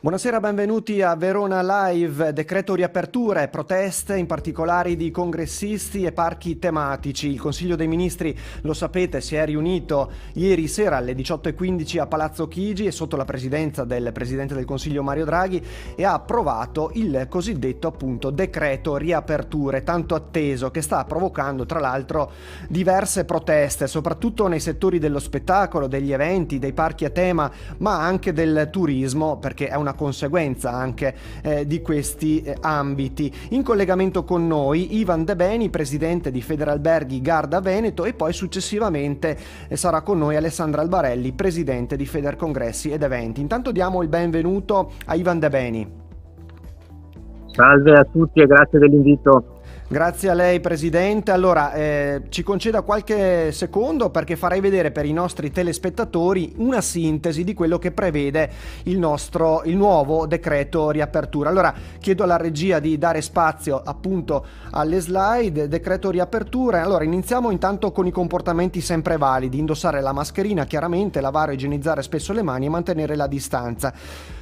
Buonasera, benvenuti a Verona Live. Decreto riaperture, proteste, in particolare di congressisti e parchi tematici. Il Consiglio dei Ministri, lo sapete, si è riunito ieri sera alle 18:15 a Palazzo Chigi e sotto la presidenza del Presidente del Consiglio Mario Draghi e ha approvato il cosiddetto appunto decreto riaperture, tanto atteso, che sta provocando tra l'altro diverse proteste, soprattutto nei settori dello spettacolo, degli eventi, dei parchi a tema, ma anche del turismo, perché è una conseguenza anche di questi ambiti. In collegamento con noi Ivan De Beni, presidente di Federalberghi Garda Veneto, e poi successivamente sarà con noi Alessandra Albarelli, presidente di Federcongressi ed Eventi. Intanto diamo il benvenuto a Ivan De Beni. Salve a tutti e grazie dell'invito. Grazie a lei, Presidente. Allora, ci conceda qualche secondo perché farei vedere per i nostri telespettatori una sintesi di quello che prevede il nuovo decreto riapertura. Allora, chiedo alla regia di dare spazio appunto alle slide, decreto riapertura. Allora, iniziamo intanto con i comportamenti sempre validi: indossare la mascherina, chiaramente, lavare e igienizzare spesso le mani e mantenere la distanza.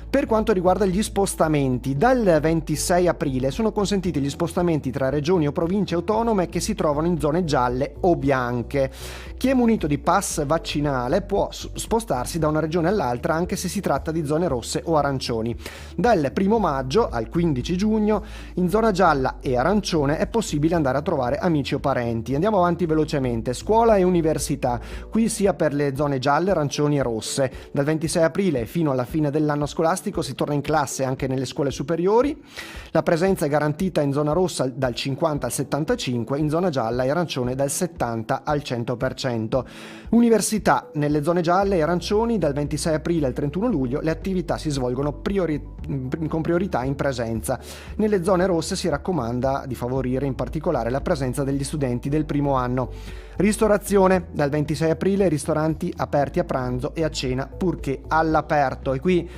Per quanto riguarda gli spostamenti, dal 26 aprile sono consentiti gli spostamenti tra regioni o province autonome che si trovano in zone gialle o bianche. Chi è munito di pass vaccinale può spostarsi da una regione all'altra anche se si tratta di zone rosse o arancioni. Dal 1 maggio al 15 giugno in zona gialla e arancione è possibile andare a trovare amici o parenti. Andiamo avanti velocemente. Scuola e università, qui sia per le zone gialle, arancioni e rosse. Dal 26 aprile fino alla fine dell'anno scolastico si torna in classe anche nelle scuole superiori. La presenza è garantita in zona rossa dal 50 al 75, in zona gialla e arancione dal 70 al 100%. Università, nelle zone gialle e arancioni dal 26 aprile al 31 luglio le attività si svolgono con priorità in presenza. Nelle zone rosse si raccomanda di favorire in particolare la presenza degli studenti del primo anno. Ristorazione, dal 26 aprile ristoranti aperti a pranzo e a cena purché all'aperto. E qui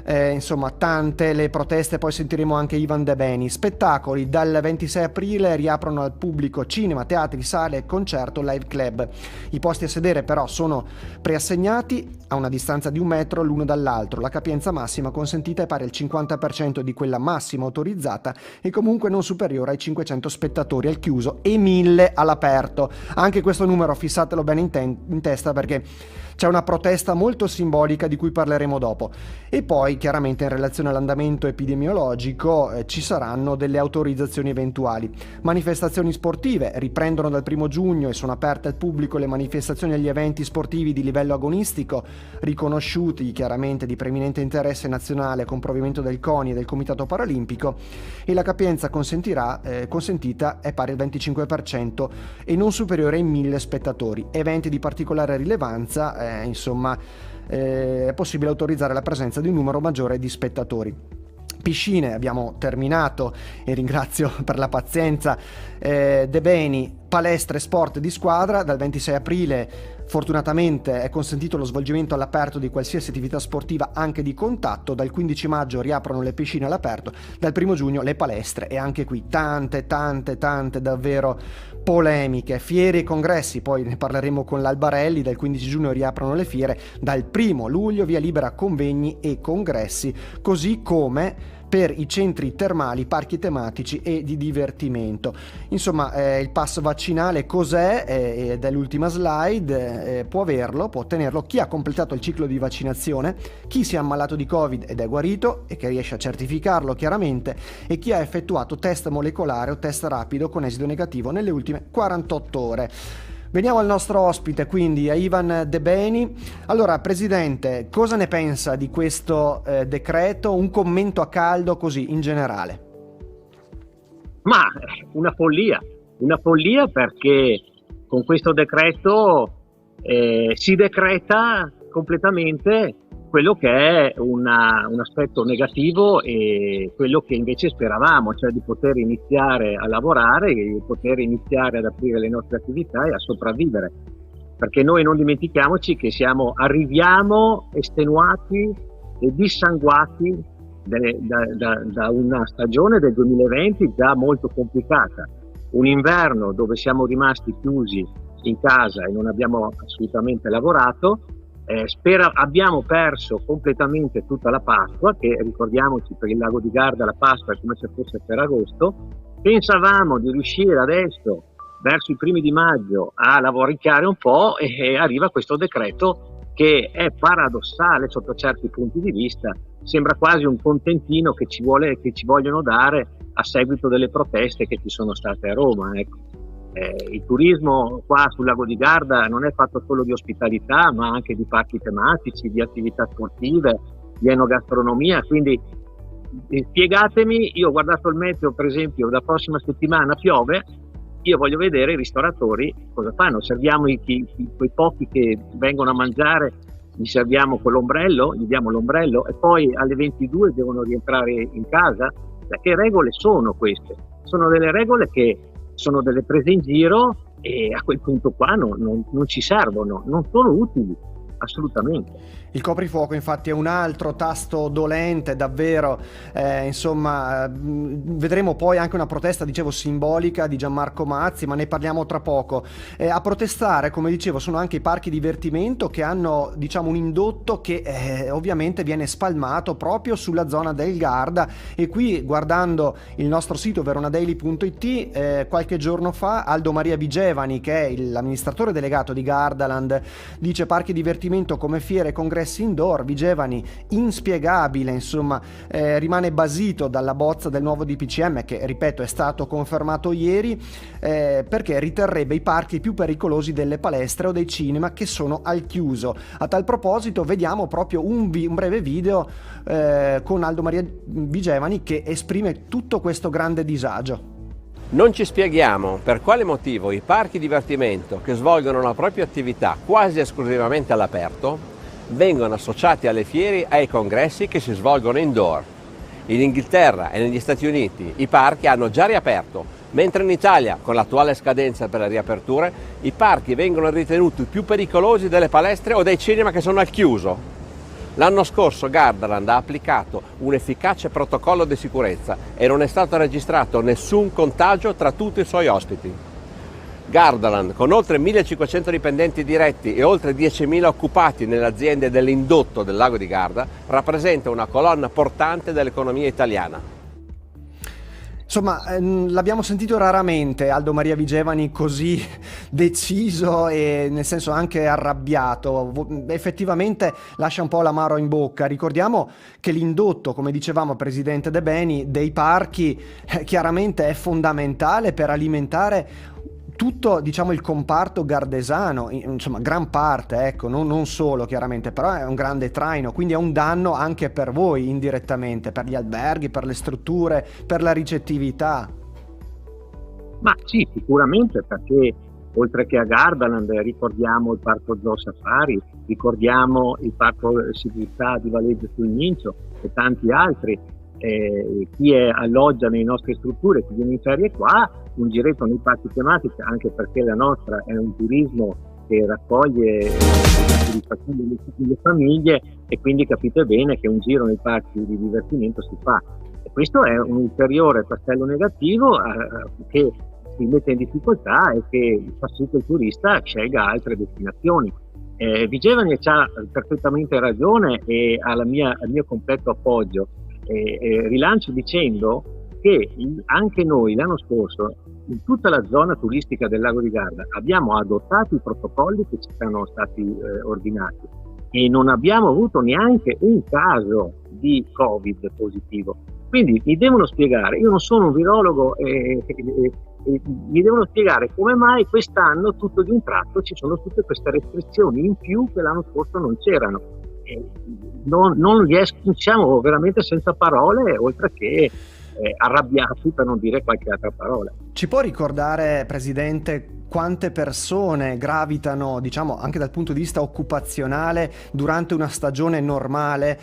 insomma tante le proteste, poi sentiremo anche Ivan De Beni. Spettacoli, dal 26 aprile riaprono al pubblico cinema, teatri, sale, concerto, live club. I posti a sedere però sono preassegnati a una distanza di 1 metro l'uno dall'altro. La capienza massima consentita è pari al 50% di quella massima autorizzata e comunque non superiore ai 500 spettatori al chiuso e 1000 all'aperto. Anche questo numero fissatelo bene in testa perché c'è una protesta molto simbolica di cui parleremo dopo. E poi chiaramente in relazione all'andamento epidemiologico ci saranno delle autorizzazioni eventuali. Manifestazioni sportive riprendono dal 1 giugno e sono aperte al pubblico le manifestazioni e gli eventi sportivi di livello agonistico riconosciuti chiaramente di preminente interesse nazionale con provvedimento del CONI e del Comitato Paralimpico, e la capienza consentita è pari al 25% e non superiore ai 1000 spettatori. Eventi di particolare rilevanza, è possibile autorizzare la presenza di un numero maggiore di spettatori. Piscine, abbiamo terminato e ringrazio per la pazienza De Beni. Palestre, sport di squadra, dal 26 aprile fortunatamente è consentito lo svolgimento all'aperto di qualsiasi attività sportiva anche di contatto. Dal 15 maggio riaprono le piscine all'aperto, dal 1 giugno le palestre, e anche qui tante davvero polemiche. Fiere e congressi, poi ne parleremo con l'Albarelli. Dal 15 giugno riaprono le fiere, dal 1 luglio via libera convegni e congressi, così come per i centri termali, parchi tematici e di divertimento. Insomma, il pass vaccinale cos'è? Ed è l'ultima slide. Può ottenerlo chi ha completato il ciclo di vaccinazione, chi si è ammalato di Covid ed è guarito e che riesce a certificarlo chiaramente, e chi ha effettuato test molecolare o test rapido con esito negativo nelle ultime 48 ore. Veniamo al nostro ospite, quindi a Ivan De Beni. Allora, Presidente, cosa ne pensa di questo decreto? Un commento a caldo così, in generale. Ma una follia perché con questo decreto si decreta completamente quello che è un aspetto negativo e quello che invece speravamo, cioè di poter iniziare a lavorare, di poter iniziare ad aprire le nostre attività e a sopravvivere, perché noi non dimentichiamoci che arriviamo estenuati e dissanguati da una stagione del 2020 già molto complicata, un inverno dove siamo rimasti chiusi in casa e non abbiamo assolutamente lavorato. Abbiamo perso completamente tutta la Pasqua, che ricordiamoci, per il lago di Garda la Pasqua è come se fosse per agosto. Pensavamo di riuscire adesso, verso i primi di maggio, a lavoricchiare un po', e arriva questo decreto che è paradossale sotto certi punti di vista. Sembra quasi un contentino che ci vogliono dare a seguito delle proteste che ci sono state a Roma, ecco. Il turismo qua sul lago di Garda non è fatto solo di ospitalità, ma anche di parchi tematici, di attività sportive, di enogastronomia. Quindi spiegatemi, io ho guardato il meteo, per esempio, la prossima settimana piove, io voglio vedere i ristoratori cosa fanno. Serviamo quei pochi che vengono a mangiare, gli serviamo con l'ombrello, gli diamo l'ombrello e poi alle 22 devono rientrare in casa. Che regole sono queste? Sono delle regole che sono delle prese in giro, e a quel punto qua non ci servono, non sono utili assolutamente. Il coprifuoco infatti è un altro tasto dolente davvero, insomma vedremo poi anche una protesta, dicevo, simbolica di Gianmarco Mazzi, ma ne parliamo tra poco. A protestare, come dicevo, sono anche i parchi divertimento che hanno, diciamo, un indotto che ovviamente viene spalmato proprio sulla zona del Garda, e qui, guardando il nostro sito veronadaily.it, qualche giorno fa Aldo Maria Vigevani, che è l'amministratore delegato di Gardaland, dice: parchi divertimento come fiere e congressi indoor. Vigevani, inspiegabile, insomma, rimane basito dalla bozza del nuovo DPCM che, ripeto, è stato confermato ieri, perché riterrebbe i parchi più pericolosi delle palestre o dei cinema che sono al chiuso. A tal proposito vediamo proprio un breve video con Aldo Maria Vigevani che esprime tutto questo grande disagio. Non ci spieghiamo per quale motivo i parchi divertimento, che svolgono la propria attività quasi esclusivamente all'aperto, vengono associati alle fiere e ai congressi che si svolgono indoor. In Inghilterra e negli Stati Uniti i parchi hanno già riaperto, mentre in Italia, con l'attuale scadenza per le riaperture, i parchi vengono ritenuti più pericolosi delle palestre o dei cinema che sono al chiuso. L'anno scorso Gardaland ha applicato un efficace protocollo di sicurezza e non è stato registrato nessun contagio tra tutti i suoi ospiti. Gardaland, con oltre 1.500 dipendenti diretti e oltre 10.000 occupati nelle aziende dell'indotto del lago di Garda, rappresenta una colonna portante dell'economia italiana. Insomma, l'abbiamo sentito raramente Aldo Maria Vigevani così deciso e, nel senso, anche arrabbiato. Effettivamente lascia un po' l'amaro in bocca. Ricordiamo che l'indotto, come dicevamo, presidente De Beni, dei parchi chiaramente è fondamentale per alimentare tutto, diciamo, il comparto gardesano, insomma gran parte, ecco, non solo chiaramente, però è un grande traino, quindi è un danno anche per voi indirettamente, per gli alberghi, per le strutture, per la ricettività. Ma sì, sicuramente, perché oltre che a Gardaland ricordiamo il Parco Zoo Safari, ricordiamo il Parco Civiltà di Valeggio sul Mincio e tanti altri. Chi alloggia nelle nostre strutture, chi viene in ferie qua, un giretto nei parchi tematici, anche perché la nostra è un turismo che raccoglie le famiglie, e quindi capite bene che un giro nei parchi di divertimento si fa, e questo è un ulteriore tassello negativo che si mette in difficoltà e che fa sì che il turista scelga altre destinazioni. Vigevani ha perfettamente ragione e ha al mio completo appoggio. Rilancio dicendo che anche noi l'anno scorso in tutta la zona turistica del lago di Garda abbiamo adottato i protocolli che ci sono stati ordinati e non abbiamo avuto neanche un caso di Covid positivo. Quindi mi devono spiegare, io non sono un virologo, mi devono spiegare come mai quest'anno tutto di un tratto ci sono tutte queste restrizioni in più che l'anno scorso non c'erano. Non riesco, siamo veramente senza parole, oltre che arrabbiati, per non dire qualche altra parola. Ci può ricordare, Presidente, quante persone gravitano, diciamo, anche dal punto di vista occupazionale durante una stagione normale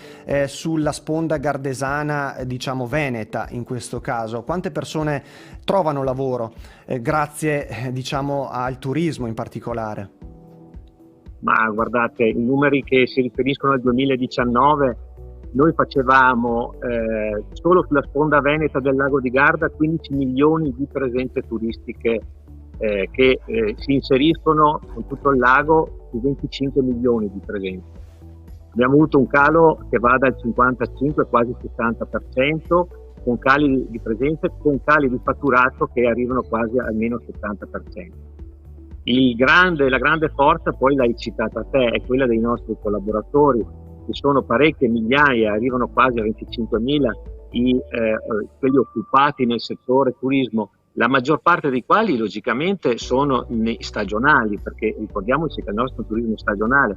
sulla sponda gardesana, diciamo veneta in questo caso? Quante persone trovano lavoro grazie, diciamo, al turismo in particolare? Ma guardate, i numeri che si riferiscono al 2019 noi facevamo solo sulla sponda veneta del lago di Garda 15 milioni di presenze turistiche che si inseriscono con tutto il lago su 25 milioni di presenze. Abbiamo avuto un calo che va dal 55 quasi 60%, con cali di presenze, con cali di fatturato che arrivano quasi al meno 70%. La grande forza, poi l'hai citata te, è quella dei nostri collaboratori, che sono parecchie migliaia, arrivano quasi a 25.000 quelli occupati nel settore turismo, la maggior parte dei quali logicamente sono stagionali, perché ricordiamoci che il nostro turismo è stagionale.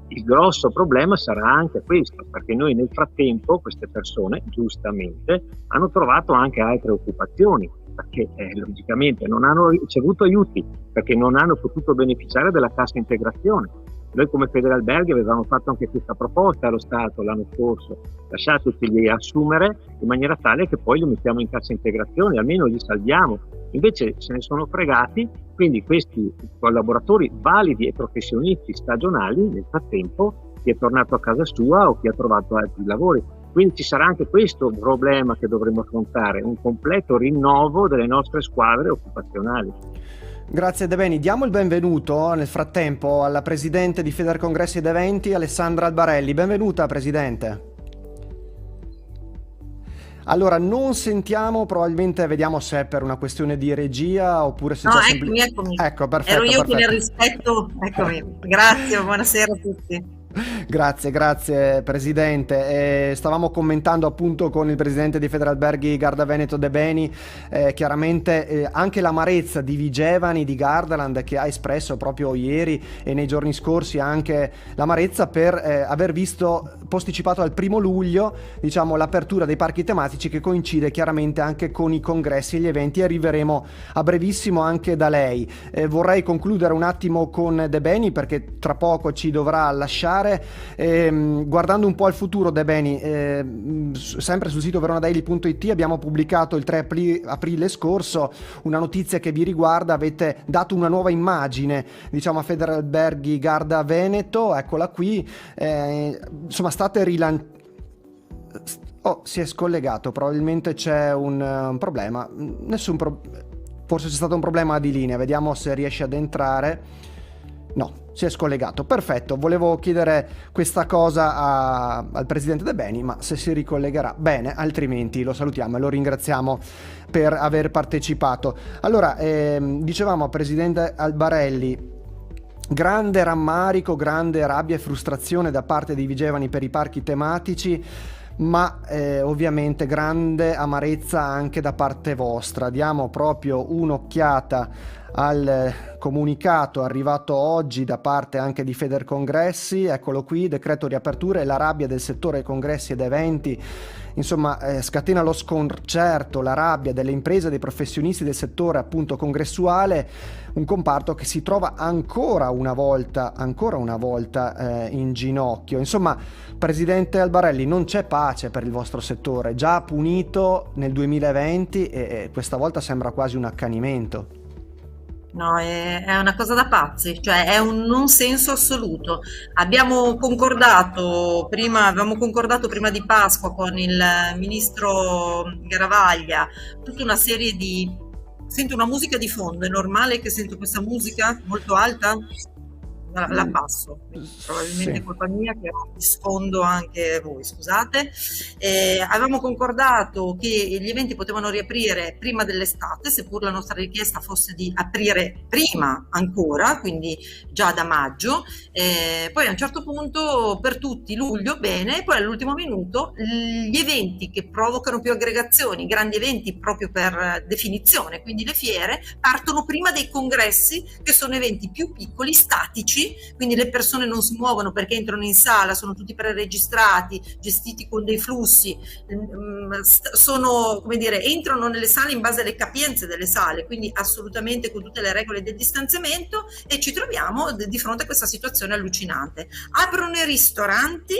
Il grosso problema sarà anche questo, perché noi nel frattempo queste persone giustamente hanno trovato anche altre occupazioni, perché logicamente non hanno ricevuto aiuti, perché non hanno potuto beneficiare della cassa integrazione. Noi come Federalberghi avevamo fatto anche questa proposta allo Stato l'anno scorso: lasciateci assumere in maniera tale che poi li mettiamo in cassa integrazione, almeno li salviamo. Invece se ne sono fregati, quindi questi collaboratori validi e professionisti stagionali nel frattempo chi è tornato a casa sua o chi ha trovato altri lavori. Quindi ci sarà anche questo problema che dovremo affrontare, un completo rinnovo delle nostre squadre occupazionali. Grazie De Beni, diamo il benvenuto nel frattempo alla Presidente di Federcongressi ed Eventi, Alessandra Albarelli. Benvenuta Presidente. Allora, non sentiamo, probabilmente vediamo se è per una questione di regia oppure se no, c'è eccomi. Ecco, perfetto. Ero io perfetto. che nel rispetto, eccomi. Grazie, buonasera a tutti. Grazie Presidente. Stavamo commentando appunto con il Presidente di Federalberghi Garda Veneto De Beni chiaramente anche l'amarezza di Vigevani, di Gardaland, che ha espresso proprio ieri e nei giorni scorsi anche l'amarezza per aver visto posticipato al 1° luglio, diciamo, l'apertura dei parchi tematici, che coincide chiaramente anche con i congressi e gli eventi. Arriveremo a brevissimo anche da lei. Vorrei concludere un attimo con De Beni, perché tra poco ci dovrà lasciare. Guardando un po' al futuro, De Beni, sempre sul sito veronadaily.it abbiamo pubblicato il 3 aprile scorso una notizia che vi riguarda. Avete dato una nuova immagine, diciamo, a Federalberghi Garda Veneto, eccola qui. Insomma, state si è scollegato, probabilmente c'è un problema. Forse c'è stato un problema di linea, vediamo se riesce ad entrare. No, si è scollegato. Perfetto, volevo chiedere questa cosa al Presidente De Beni, ma se si ricollegherà bene, altrimenti lo salutiamo e lo ringraziamo per aver partecipato. Allora, dicevamo, Presidente Albarelli, grande rammarico, grande rabbia e frustrazione da parte di Vigevani per i parchi tematici, ma ovviamente grande amarezza anche da parte vostra. Diamo proprio un'occhiata al comunicato arrivato oggi da parte anche di Federcongressi. Eccolo qui: decreto riaperture e la rabbia del settore congressi ed eventi. Insomma, scatena lo sconcerto, la rabbia delle imprese e dei professionisti del settore appunto congressuale, un comparto che si trova ancora una volta in ginocchio. Insomma, Presidente Albarelli, non c'è pace per il vostro settore, già punito nel 2020 e questa volta sembra quasi un accanimento. No, è una cosa da pazzi, cioè è un non senso assoluto. Avevamo concordato prima di Pasqua con il ministro Garavaglia tutta una serie di... Sento una musica di fondo, è normale che sento questa musica molto alta? La passo, probabilmente sì. È colpa mia che sfondo anche voi, scusate. Avevamo concordato che gli eventi potevano riaprire prima dell'estate, seppur la nostra richiesta fosse di aprire prima ancora, quindi già da maggio. Poi a un certo punto per tutti luglio, bene, poi all'ultimo minuto gli eventi che provocano più aggregazioni, grandi eventi proprio per definizione, quindi le fiere, partono prima dei congressi, che sono eventi più piccoli, statici, quindi le persone non si muovono perché entrano in sala, sono tutti preregistrati, gestiti con dei flussi, sono, come dire, entrano nelle sale in base alle capienze delle sale, quindi assolutamente con tutte le regole del distanziamento, e ci troviamo di fronte a questa situazione allucinante. Aprono i ristoranti,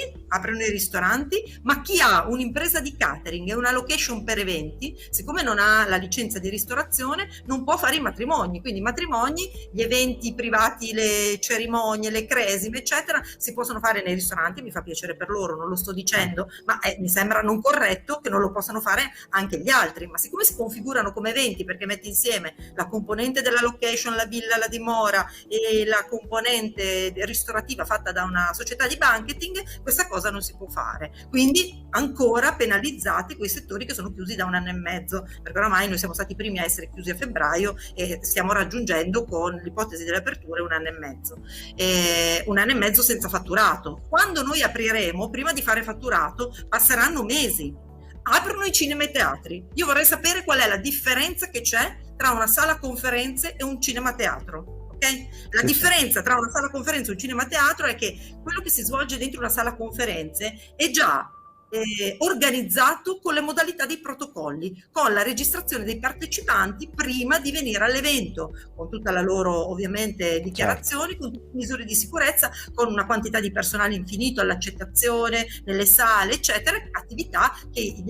ma chi ha un'impresa di catering e una location per eventi, siccome non ha la licenza di ristorazione, non può fare i matrimoni, quindi i matrimoni, gli eventi privati, le cerimonie cerimonie, le cresime, eccetera, si possono fare nei ristoranti, mi fa piacere per loro, non lo sto dicendo, ma mi sembra non corretto che non lo possano fare anche gli altri. Ma siccome si configurano come eventi, perché metti insieme la componente della location, la villa, la dimora, e la componente ristorativa fatta da una società di banqueting, questa cosa non si può fare. Quindi ancora penalizzati quei settori che sono chiusi da 1 anno e mezzo, perché oramai noi siamo stati i primi a essere chiusi a febbraio e stiamo raggiungendo con l'ipotesi delle aperture 1 anno e mezzo. 1 anno e mezzo senza fatturato. Quando noi apriremo, prima di fare fatturato, passeranno mesi. Aprono i cinema e i teatri. Io vorrei sapere qual è la differenza che c'è tra una sala conferenze e un cinema teatro. Okay? La differenza tra una sala conferenze e un cinema teatro è che quello che si svolge dentro una sala conferenze è già organizzato con le modalità dei protocolli, con la registrazione dei partecipanti prima di venire all'evento, con tutta la loro ovviamente dichiarazioni, con tutte le misure di sicurezza, con una quantità di personale infinito all'accettazione nelle sale, eccetera, attività che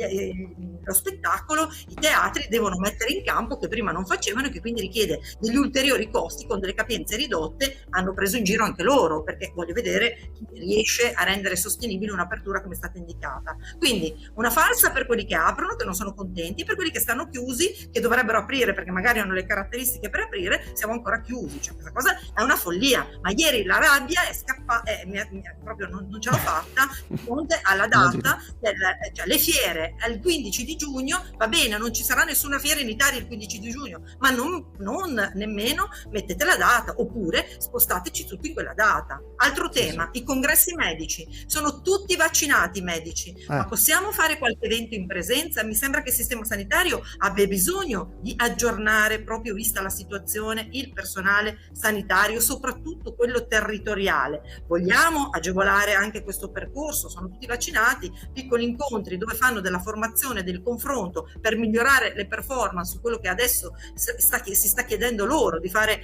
lo spettacolo, i teatri devono mettere in campo, che prima non facevano, e che quindi richiede degli ulteriori costi con delle capienze ridotte. Hanno preso in giro anche loro, perché voglio vedere chi riesce a rendere sostenibile un'apertura come è stata indicata. Quindi una farsa per quelli che aprono, che non sono contenti, per quelli che stanno chiusi, che dovrebbero aprire perché magari hanno le caratteristiche per aprire, siamo ancora chiusi. Cioè, questa cosa è una follia. Ma ieri la rabbia è scappata, proprio non ce l'ho fatta di fronte alla data cioè le fiere al 15 di giugno. Va bene, non ci sarà nessuna fiera in Italia il 15 di giugno, ma non nemmeno mettete la data, oppure spostateci tutti in quella data. Altro tema, i congressi medici, sono tutti vaccinati i medici. Ma possiamo fare qualche evento in presenza? Mi sembra che il sistema sanitario abbia bisogno di aggiornare, proprio vista la situazione, il personale sanitario, soprattutto quello territoriale. Vogliamo agevolare anche questo percorso? Sono tutti vaccinati, piccoli incontri dove fanno della formazione, del confronto per migliorare le performance su quello che adesso si sta chiedendo loro, di fare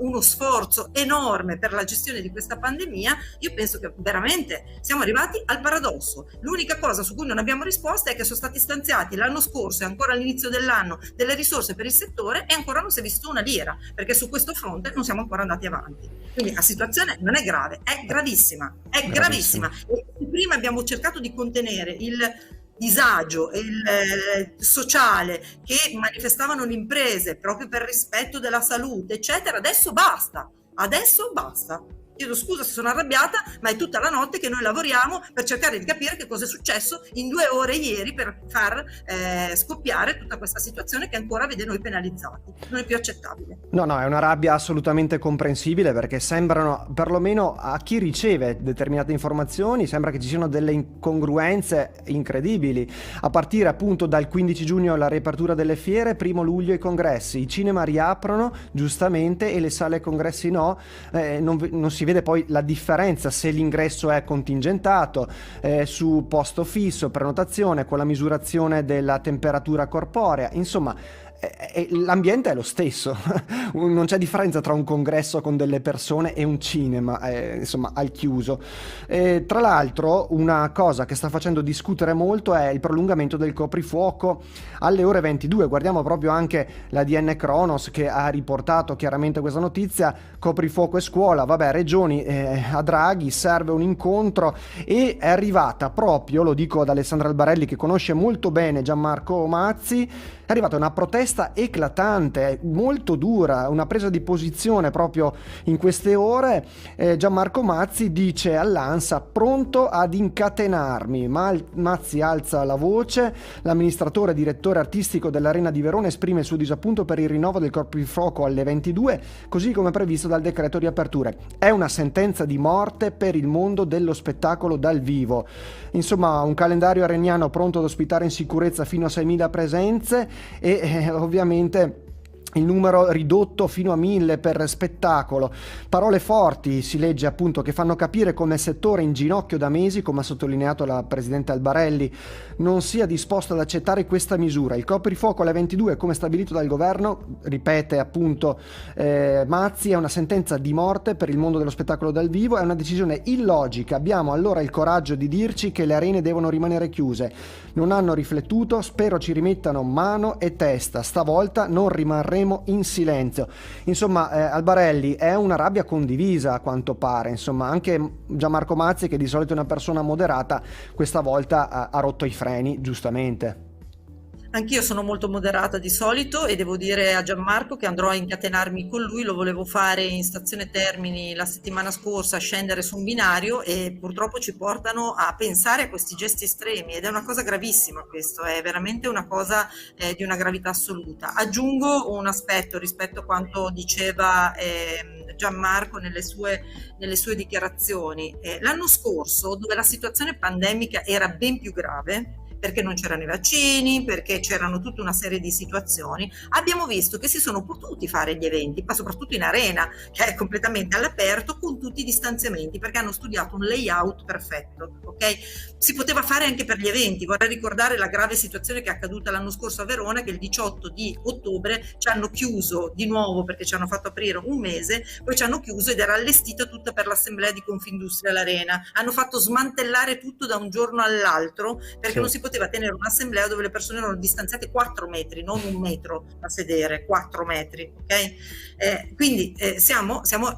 uno sforzo enorme per la gestione di questa pandemia. Io penso che veramente siamo arrivati al paradosso. L'unica cosa su cui non abbiamo risposta è che sono stati stanziati l'anno scorso e ancora all'inizio dell'anno delle risorse per il settore, e ancora non si è visto una lira, perché su questo fronte non siamo ancora andati avanti. Quindi la situazione non è grave, è gravissima, è gravissima. E prima abbiamo cercato di contenere il disagio e il sociale che manifestavano le imprese proprio per rispetto della salute, eccetera. Adesso basta. Chiedo scusa se sono arrabbiata, ma è tutta la notte che noi lavoriamo per cercare di capire che cosa è successo in 2 ore ieri per far scoppiare tutta questa situazione che ancora vede noi penalizzati. Non è più accettabile. No, è una rabbia assolutamente comprensibile, perché sembrano, perlomeno a chi riceve determinate informazioni, sembra che ci siano delle incongruenze incredibili, a partire appunto dal 15 giugno la riapertura delle fiere, 1 luglio i congressi, i cinema riaprono giustamente e le sale congressi no, non si vede poi la differenza se l'ingresso è contingentato, su posto fisso, prenotazione, con la misurazione della temperatura corporea, insomma l'ambiente è lo stesso. Non c'è differenza tra un congresso con delle persone e un cinema, insomma, al chiuso. Tra l'altro, una cosa che sta facendo discutere molto è il prolungamento del coprifuoco alle ore 22. Guardiamo proprio anche la DN Kronos, che ha riportato chiaramente questa notizia: coprifuoco e scuola, vabbè, regioni, a Draghi serve un incontro, e è arrivata proprio, lo dico ad Alessandra Albarelli che conosce molto bene Gianmarco Mazzi, è arrivata una protesta eclatante, molto dura, una presa di posizione proprio in queste ore. Gianmarco Mazzi dice all'ANSA: pronto ad incatenarmi. Mazzi alza la voce. L'amministratore e direttore artistico dell'Arena di Verona esprime il suo disappunto per il rinnovo del coprifuoco alle 22, così come previsto dal decreto di aperture. È una sentenza di morte per il mondo dello spettacolo dal vivo. Insomma, un calendario areniano pronto ad ospitare in sicurezza fino a 6.000 presenze, e ovviamente il numero ridotto fino a 1.000 per spettacolo. Parole forti, si legge appunto, che fanno capire come il settore in ginocchio da mesi, come ha sottolineato la presidente Albarelli, non sia disposto ad accettare questa misura. Il coprifuoco alle 22, come stabilito dal governo, ripete appunto Mazzi, è una sentenza di morte per il mondo dello spettacolo dal vivo, è una decisione illogica. Abbiamo allora il coraggio di dirci che le arene devono rimanere chiuse. Non hanno riflettuto, spero ci rimettano mano e testa. Stavolta non rimarremo staremo in silenzio. Insomma, Albarelli, è una rabbia condivisa a quanto pare, insomma, anche Gianmarco Mazzi, che di solito è una persona moderata, questa volta ha rotto i freni, giustamente. Anch'io sono molto moderata di solito e devo dire a Gianmarco che andrò a incatenarmi con lui, lo volevo fare in stazione Termini la settimana scorsa, scendere su un binario, e purtroppo ci portano a pensare a questi gesti estremi, ed è una cosa gravissima, questo è veramente una cosa di una gravità assoluta. Aggiungo un aspetto rispetto a quanto diceva Gianmarco nelle sue dichiarazioni. L'anno scorso, dove la situazione pandemica era ben più grave, perché non c'erano i vaccini, perché c'erano tutta una serie di situazioni, abbiamo visto che si sono potuti fare gli eventi, ma soprattutto in arena, che è completamente all'aperto, con tutti i distanziamenti, perché hanno studiato un layout perfetto, ok? Si poteva fare anche per gli eventi. Vorrei ricordare la grave situazione che è accaduta l'anno scorso a Verona, che il 18 di ottobre ci hanno chiuso di nuovo, perché ci hanno fatto aprire un mese, poi ci hanno chiuso ed era allestita tutta per l'assemblea di Confindustria all'Arena. Hanno fatto smantellare tutto da un giorno all'altro, perché non si poteva tenere un'assemblea dove le persone erano distanziate 4 metri, non 1 metro a sedere, 4 metri, ok? Quindi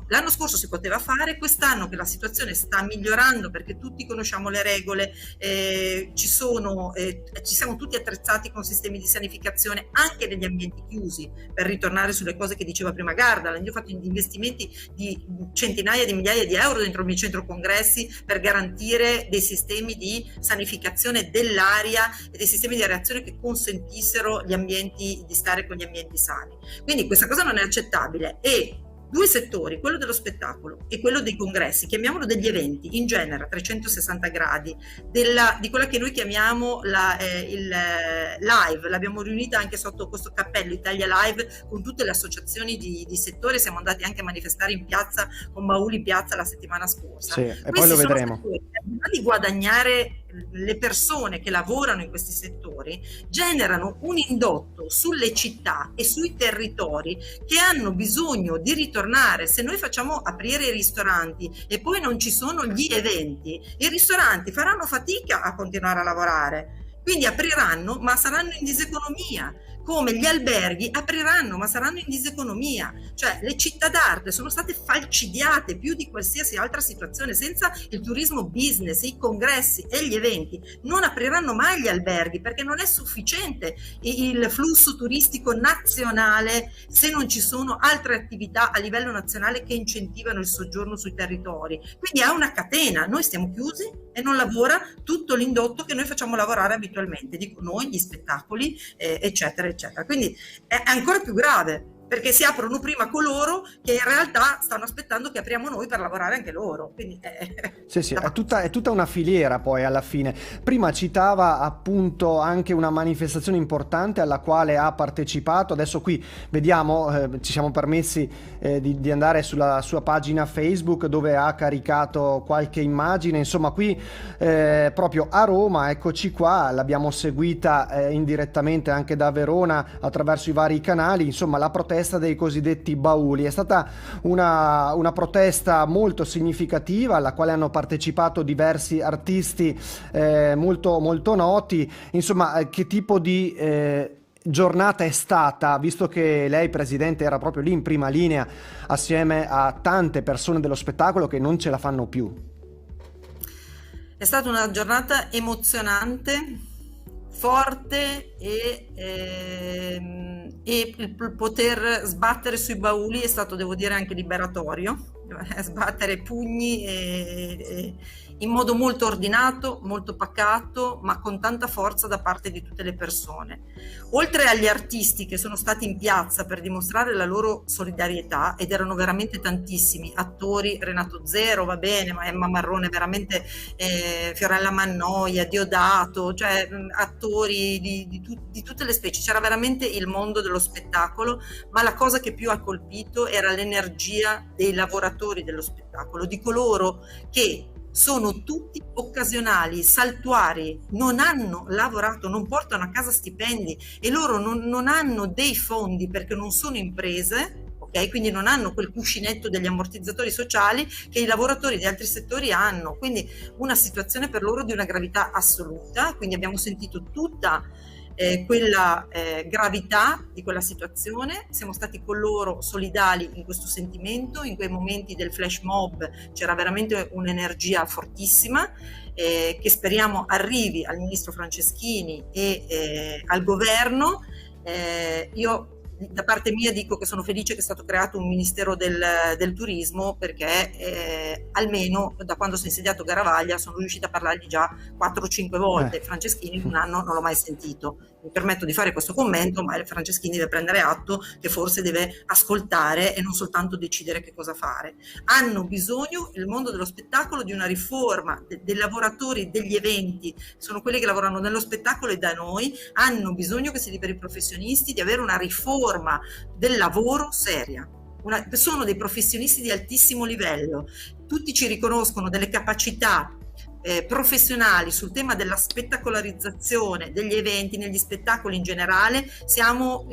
l'anno scorso si poteva fare, quest'anno che la situazione sta migliorando, perché tutti conosciamo le regole, ci siamo tutti attrezzati con sistemi di sanificazione anche negli ambienti chiusi, per ritornare sulle cose che diceva prima Gardaland. Io ho fatto investimenti di centinaia di migliaia di euro dentro il mio centro congressi per garantire dei sistemi di sanificazione dell'aria e dei sistemi di aerazione che consentissero di stare con gli ambienti sani. Quindi questa cosa non è accettabile, e due settori, quello dello spettacolo e quello dei congressi, chiamiamolo degli eventi in genere a 360 gradi, di quella che noi chiamiamo il live, l'abbiamo riunita anche sotto questo cappello Italia Live con tutte le associazioni di settore. Siamo andati anche a manifestare in piazza con Bauli Piazza la settimana scorsa. Sì, e poi lo vedremo. Di guadagnare le persone che lavorano in questi settori, generano un indotto sulle città e sui territori che hanno bisogno di ritornare. Se noi facciamo aprire i ristoranti e poi non ci sono gli eventi, i ristoranti faranno fatica a continuare a lavorare, quindi apriranno ma saranno in diseconomia, come gli alberghi apriranno ma saranno in diseconomia. Cioè le città d'arte sono state falcidiate più di qualsiasi altra situazione. Senza il turismo business, i congressi e gli eventi non apriranno mai gli alberghi, perché non è sufficiente il flusso turistico nazionale se non ci sono altre attività a livello nazionale che incentivano il soggiorno sui territori. Quindi è una catena, noi stiamo chiusi e non lavora tutto l'indotto che noi facciamo lavorare abitualmente, dico noi, gli spettacoli, eccetera eccetera. Quindi è ancora più grave, perché si aprono prima coloro che in realtà stanno aspettando che apriamo noi per lavorare anche loro. Quindi sì, è tutta una filiera poi alla fine. Prima citava appunto anche una manifestazione importante alla quale ha partecipato. Adesso qui vediamo, ci siamo permessi di andare sulla sua pagina Facebook, dove ha caricato qualche immagine. Insomma, qui proprio a Roma, eccoci qua, l'abbiamo seguita indirettamente anche da Verona attraverso i vari canali. Insomma, la protesta dei cosiddetti bauli è stata una protesta molto significativa, alla quale hanno partecipato diversi artisti molto, molto noti. Insomma, che tipo di giornata è stata, visto che lei, Presidente, era proprio lì in prima linea assieme a tante persone dello spettacolo che non ce la fanno più? È stata una giornata emozionante, forte, e il poter sbattere sui bauli è stato, devo dire, anche liberatorio. Sbattere pugni in modo molto ordinato, molto pacato, ma con tanta forza da parte di tutte le persone. Oltre agli artisti che sono stati in piazza per dimostrare la loro solidarietà, ed erano veramente tantissimi, attori, Renato Zero, va bene, ma Emma Marrone, veramente, Fiorella Mannoia, Diodato, cioè attori di tutte le specie. C'era veramente il mondo dello spettacolo, ma la cosa che più ha colpito era l'energia dei lavoratori dello spettacolo, di coloro che sono tutti occasionali, saltuari, non hanno lavorato, non portano a casa stipendi, e loro non hanno dei fondi perché non sono imprese, ok? Quindi non hanno quel cuscinetto degli ammortizzatori sociali che i lavoratori di altri settori hanno. Quindi una situazione per loro di una gravità assoluta. Quindi abbiamo sentito tutta quella gravità di quella situazione, siamo stati con loro solidali in questo sentimento. In quei momenti del flash mob c'era veramente un'energia fortissima, che speriamo arrivi al ministro Franceschini e al governo. Io da parte mia dico che sono felice che è stato creato un ministero del turismo, perché almeno da quando si è insediato Garavaglia sono riuscita a parlargli già 4 o 5 volte. Franceschini un anno non l'ho mai sentito. Mi permetto di fare questo commento, ma Franceschini deve prendere atto che forse deve ascoltare e non soltanto decidere che cosa fare. Hanno bisogno, il mondo dello spettacolo, di una riforma dei lavoratori degli eventi, sono quelli che lavorano nello spettacolo e da noi, hanno bisogno, che si liberi i professionisti, di avere una riforma del lavoro seria. Sono dei professionisti di altissimo livello, tutti ci riconoscono delle capacità professionali sul tema della spettacolarizzazione degli eventi, negli spettacoli in generale. Siamo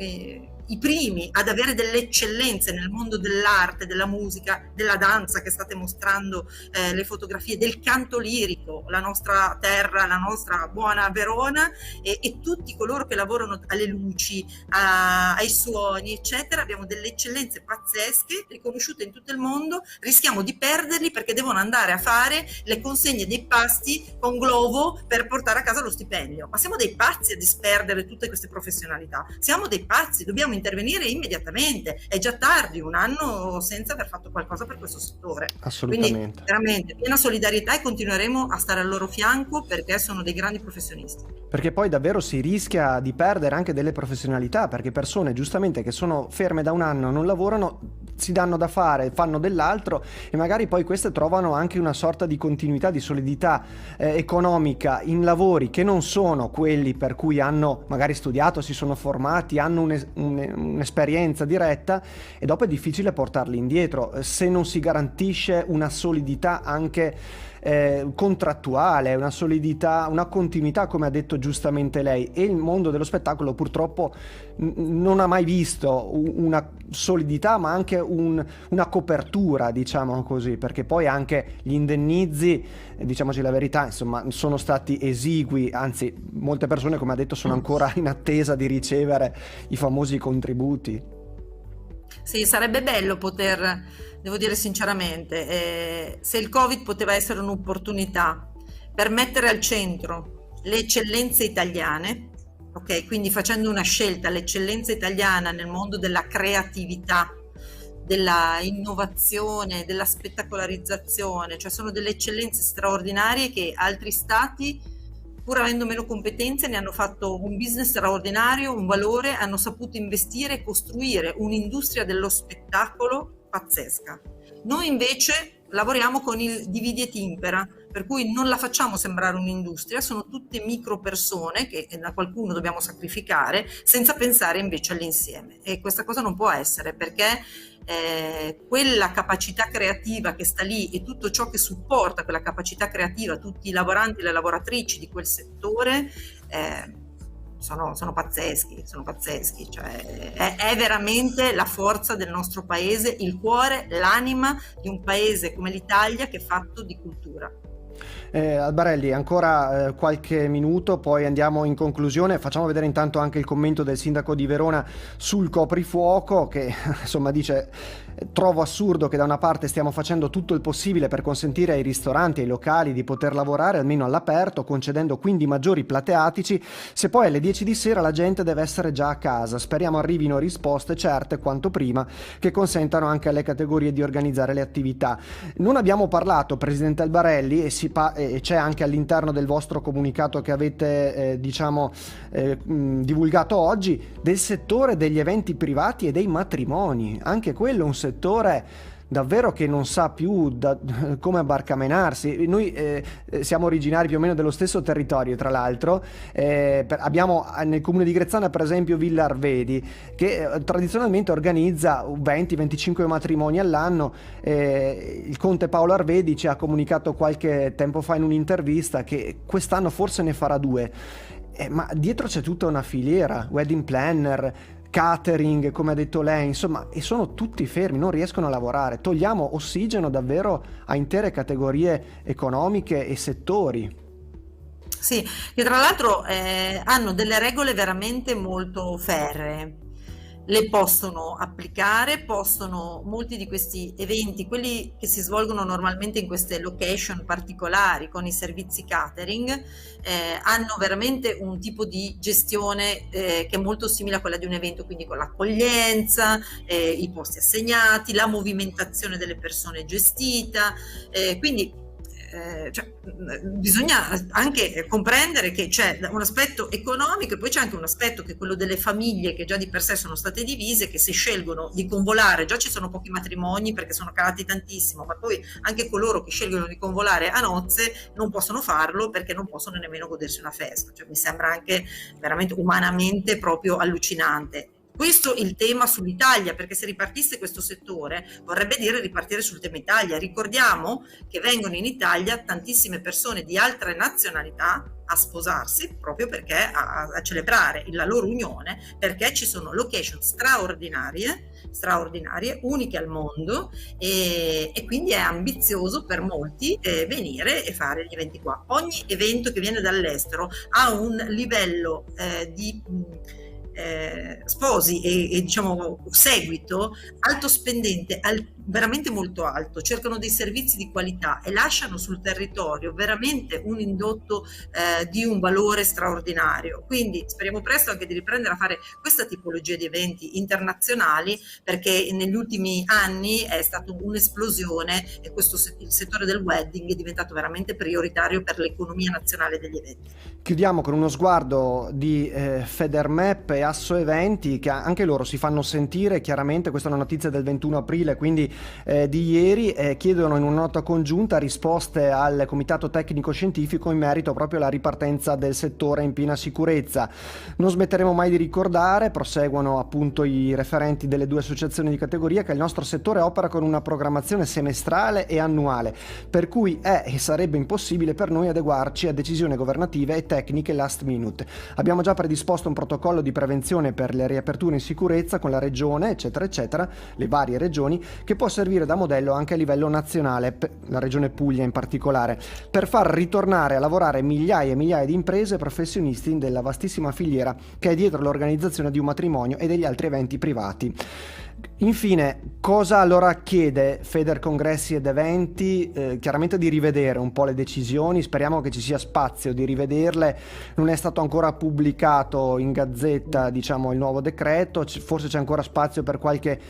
i primi ad avere delle eccellenze nel mondo dell'arte, della musica, della danza, che state mostrando le fotografie, del canto lirico, la nostra terra, la nostra buona Verona, e tutti coloro che lavorano alle luci, ai suoni, eccetera. Abbiamo delle eccellenze pazzesche, riconosciute in tutto il mondo. Rischiamo di perderli perché devono andare a fare le consegne dei pasti con Glovo per portare a casa lo stipendio. Ma siamo dei pazzi a disperdere tutte queste professionalità? Siamo dei pazzi, dobbiamo intervenire immediatamente. È già tardi, un anno senza aver fatto qualcosa per questo settore. Assolutamente. Quindi veramente piena solidarietà, e continueremo a stare al loro fianco, perché sono dei grandi professionisti. Perché poi davvero si rischia di perdere anche delle professionalità, perché persone giustamente che sono ferme da un anno, non lavorano, si danno da fare, fanno dell'altro, e magari poi queste trovano anche una sorta di continuità, di solidità economica in lavori che non sono quelli per cui hanno magari studiato, si sono formati, hanno un'esperienza diretta, e dopo è difficile portarli indietro se non si garantisce una solidità anche contrattuale, una solidità, una continuità, come ha detto giustamente lei. E il mondo dello spettacolo purtroppo non ha mai visto una solidità, ma anche una copertura, diciamo così, perché poi anche gli indennizi, diciamoci la verità, insomma, sono stati esigui, anzi molte persone, come ha detto, sono ancora in attesa di ricevere i famosi contributi. Sì, sarebbe bello poter, devo dire sinceramente, se il Covid poteva essere un'opportunità per mettere al centro le eccellenze italiane, ok? Quindi facendo una scelta, l'eccellenza italiana nel mondo della creatività, della innovazione, della spettacolarizzazione, cioè sono delle eccellenze straordinarie che altri stati, pur avendo meno competenze, ne hanno fatto un business straordinario, un valore, hanno saputo investire e costruire un'industria dello spettacolo pazzesca. Noi invece lavoriamo con il dividi et impera, per cui non la facciamo sembrare un'industria, sono tutte micro persone che da qualcuno dobbiamo sacrificare, senza pensare invece all'insieme. E questa cosa non può essere, perché quella capacità creativa che sta lì e tutto ciò che supporta quella capacità creativa, tutti i lavoranti e le lavoratrici di quel settore, sono pazzeschi, cioè è veramente la forza del nostro paese, il cuore, l'anima di un paese come l'Italia, che è fatto di cultura. Albarelli, ancora qualche minuto, poi andiamo in conclusione. Facciamo vedere intanto anche il commento del sindaco di Verona sul coprifuoco, che insomma dice: trovo assurdo che da una parte stiamo facendo tutto il possibile per consentire ai ristoranti e ai locali di poter lavorare almeno all'aperto, concedendo quindi maggiori plateatici, se poi alle 10 di sera la gente deve essere già a casa. Speriamo arrivino risposte certe quanto prima, che consentano anche alle categorie di organizzare le attività. Non abbiamo parlato, Presidente Albarelli, e c'è anche all'interno del vostro comunicato che avete divulgato oggi, del settore degli eventi privati e dei matrimoni. Anche quello è un settore davvero che non sa più come barcamenarsi. Noi siamo originari più o meno dello stesso territorio, tra l'altro. Abbiamo nel comune di Grezzana per esempio Villa Arvedi, che tradizionalmente organizza 20-25 matrimoni all'anno. Il conte Paolo Arvedi ci ha comunicato qualche tempo fa in un'intervista che quest'anno forse ne farà 2. Ma dietro c'è tutta una filiera, wedding planner, catering, come ha detto lei, insomma, e sono tutti fermi, non riescono a lavorare. Togliamo ossigeno davvero a intere categorie economiche e settori. Sì, che tra l'altro hanno delle regole veramente molto ferree. Le possono applicare, molti di questi eventi, quelli che si svolgono normalmente in queste location particolari con i servizi catering, hanno veramente un tipo di gestione che è molto simile a quella di un evento, quindi con l'accoglienza, i posti assegnati, la movimentazione delle persone gestita, quindi bisogna anche comprendere che c'è un aspetto economico e poi c'è anche un aspetto che è quello delle famiglie che già di per sé sono state divise, che se scelgono di convolare, già ci sono pochi matrimoni perché sono calati tantissimo, ma poi anche coloro che scelgono di convolare a nozze non possono farlo perché non possono nemmeno godersi una festa, cioè mi sembra anche veramente umanamente proprio allucinante. Questo è il tema sull'Italia, perché se ripartisse questo settore vorrebbe dire ripartire sul tema Italia. Ricordiamo che vengono in Italia tantissime persone di altre nazionalità a sposarsi proprio perché a celebrare la loro unione, perché ci sono location straordinarie, uniche al mondo e quindi è ambizioso per molti venire e fare gli eventi qua. Ogni evento che viene dall'estero ha un livello di sposi e diciamo seguito alto spendente, veramente molto alto, cercano dei servizi di qualità e lasciano sul territorio veramente un indotto di un valore straordinario. Quindi speriamo presto anche di riprendere a fare questa tipologia di eventi internazionali, perché negli ultimi anni è stata un'esplosione e il settore del wedding è diventato veramente prioritario per l'economia nazionale degli eventi. Chiudiamo con uno sguardo di Federmap e Asso Eventi, che anche loro si fanno sentire. Chiaramente questa è una notizia del 21 aprile, quindi di ieri, chiedono in una nota congiunta risposte al Comitato Tecnico Scientifico in merito proprio alla ripartenza del settore in piena sicurezza. Non smetteremo mai di ricordare, proseguono appunto i referenti delle due associazioni di categoria, che il nostro settore opera con una programmazione semestrale e annuale, per cui è e sarebbe impossibile per noi adeguarci a decisioni governative e tecniche last minute. Abbiamo già predisposto un protocollo di prevenzione per le riaperture in sicurezza con la regione, eccetera eccetera, le varie regioni, che può servire da modello anche a livello nazionale, la regione Puglia in particolare, per far ritornare a lavorare migliaia e migliaia di imprese e professionisti della vastissima filiera che è dietro l'organizzazione di un matrimonio e degli altri eventi privati. Infine, cosa allora chiede Federcongressi ed Eventi? Chiaramente di rivedere un po' le decisioni, speriamo che ci sia spazio di rivederle. Non è stato ancora pubblicato in Gazzetta, diciamo, il nuovo decreto, forse c'è ancora spazio per qualche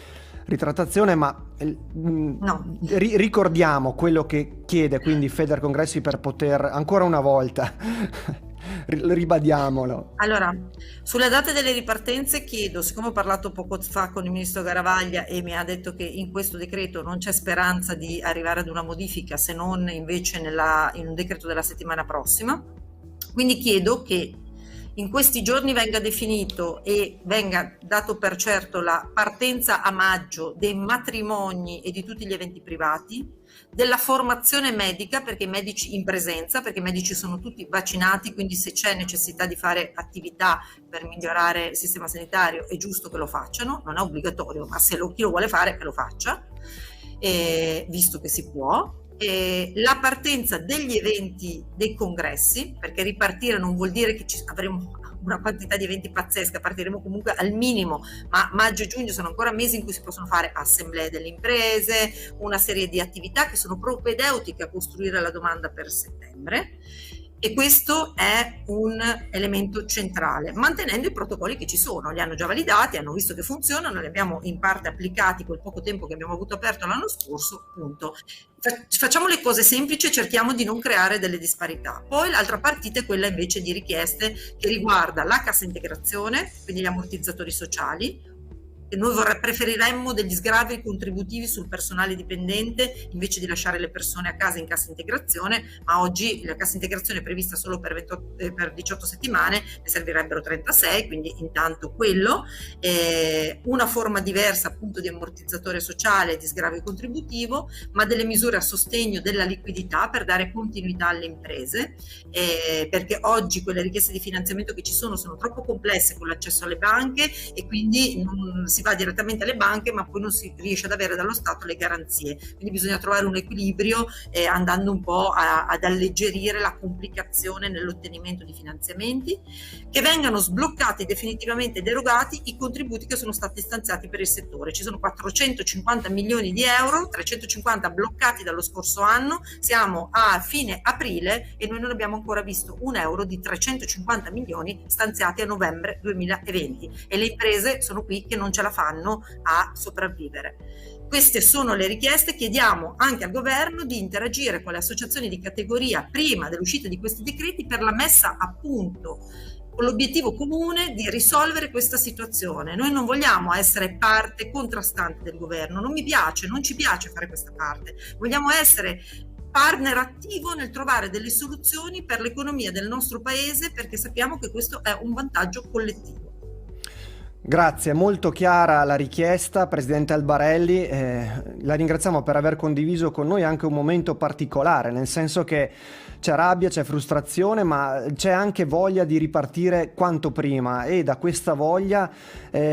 ritrattazione, ma No. ricordiamo quello che chiede quindi Federcongressi per poter ancora una volta ribadiamolo. Allora, sulle date delle ripartenze chiedo, siccome ho parlato poco fa con il ministro Garavaglia e mi ha detto che in questo decreto non c'è speranza di arrivare ad una modifica se non invece in un decreto della settimana prossima, quindi chiedo che in questi giorni venga definito e venga dato per certo la partenza a maggio dei matrimoni e di tutti gli eventi privati, della formazione medica, perché i medici in presenza, perché i medici sono tutti vaccinati, quindi se c'è necessità di fare attività per migliorare il sistema sanitario è giusto che lo facciano, non è obbligatorio, ma se chi lo vuole fare che lo faccia, visto che si può. La partenza degli eventi dei congressi, perché ripartire non vuol dire che avremo una quantità di eventi pazzesca, partiremo comunque al minimo, ma maggio e giugno sono ancora mesi in cui si possono fare assemblee delle imprese, una serie di attività che sono propedeutiche a costruire la domanda per settembre. E questo è un elemento centrale, mantenendo i protocolli che ci sono, li hanno già validati, hanno visto che funzionano, li abbiamo in parte applicati quel poco tempo che abbiamo avuto aperto l'anno scorso, appunto. Facciamo le cose semplici e cerchiamo di non creare delle disparità. Poi l'altra partita è quella invece di richieste che riguarda la cassa integrazione, quindi gli ammortizzatori sociali. Noi preferiremmo degli sgravi contributivi sul personale dipendente invece di lasciare le persone a casa in cassa integrazione, ma oggi la cassa integrazione è prevista solo per 18 settimane, ne servirebbero 36, quindi intanto quello, una forma diversa appunto di ammortizzatore sociale, di sgravio contributivo, ma delle misure a sostegno della liquidità per dare continuità alle imprese, perché oggi quelle richieste di finanziamento che ci sono troppo complesse con l'accesso alle banche e quindi si va direttamente alle banche, ma poi non si riesce ad avere dallo Stato le garanzie. Quindi bisogna trovare un equilibrio, andando un po' ad alleggerire la complicazione nell'ottenimento di finanziamenti, che vengano sbloccati definitivamente ed erogati i contributi che sono stati stanziati per il settore. Ci sono 450 milioni di euro, 350 bloccati dallo scorso anno, siamo a fine aprile e noi non abbiamo ancora visto un euro di 350 milioni stanziati a novembre 2020 e le imprese sono qui che non ce la fanno a sopravvivere. Queste sono le richieste. Chiediamo anche al governo di interagire con le associazioni di categoria prima dell'uscita di questi decreti per la messa a punto, con l'obiettivo comune di risolvere questa situazione. Noi non vogliamo essere parte contrastante del governo, non ci piace fare questa parte, vogliamo essere partner attivo nel trovare delle soluzioni per l'economia del nostro paese, perché sappiamo che questo è un vantaggio collettivo. Grazie, molto chiara la richiesta, Presidente Albarelli. La ringraziamo per aver condiviso con noi anche un momento particolare, nel senso che c'è rabbia, c'è frustrazione, ma c'è anche voglia di ripartire quanto prima, e da questa voglia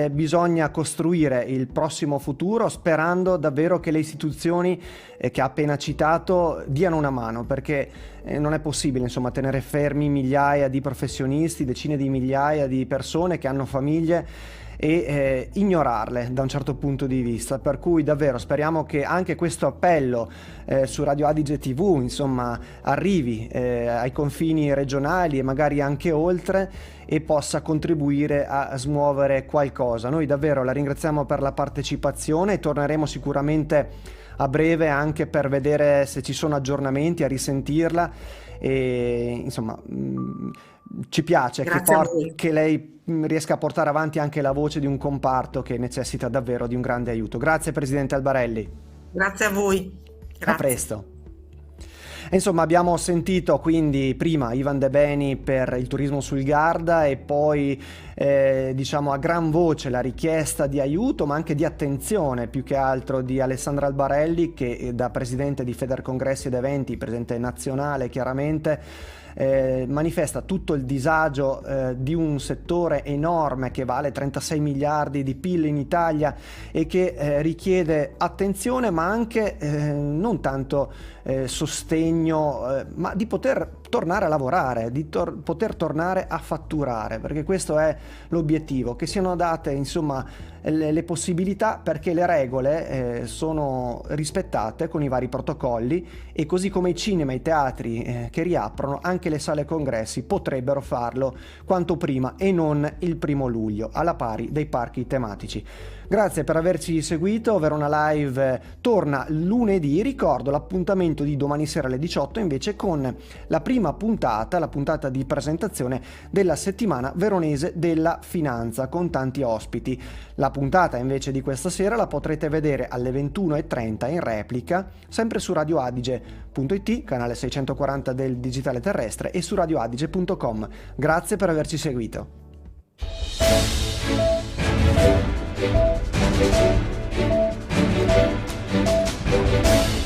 bisogna costruire il prossimo futuro, sperando davvero che le istituzioni che ha appena citato diano una mano, perché non è possibile, insomma, tenere fermi migliaia di professionisti, decine di migliaia di persone che hanno famiglie e ignorarle da un certo punto di vista. Per cui davvero speriamo che anche questo appello su Radio Adige TV, insomma, arrivi ai confini regionali e magari anche oltre, e possa contribuire a smuovere qualcosa. Noi davvero la ringraziamo per la partecipazione e torneremo sicuramente a breve anche per vedere se ci sono aggiornamenti, a risentirla, e insomma ci piace che lei riesca a portare avanti anche la voce di un comparto che necessita davvero di un grande aiuto. Grazie Presidente Albarelli. Grazie a voi. Grazie. A presto. Insomma, abbiamo sentito quindi prima Ivan De Beni per il turismo sul Garda, e poi diciamo a gran voce la richiesta di aiuto, ma anche di attenzione più che altro, di Alessandra Albarelli, che da presidente di Federcongressi ed Eventi, presidente nazionale chiaramente, manifesta tutto il disagio di un settore enorme che vale 36 miliardi di PIL in Italia e che richiede attenzione, ma anche non tanto sostegno, ma di poter tornare a lavorare, di poter tornare a fatturare, perché questo è l'obiettivo, che siano date insomma le possibilità, perché le regole sono rispettate con i vari protocolli, e così come i cinema e i teatri che riaprono, anche le sale congressi potrebbero farlo quanto prima e non il 1° luglio, alla pari dei parchi tematici. Grazie per averci seguito. Verona Live torna lunedì. Ricordo l'appuntamento di domani sera alle 18 invece con la prima puntata, la puntata di presentazione della settimana veronese della finanza, con tanti ospiti. La puntata invece di questa sera la potrete vedere alle 21:30 in replica, sempre su radioadige.it, canale 640 del digitale terrestre, e su radioadige.com. Grazie per averci seguito. Thank you.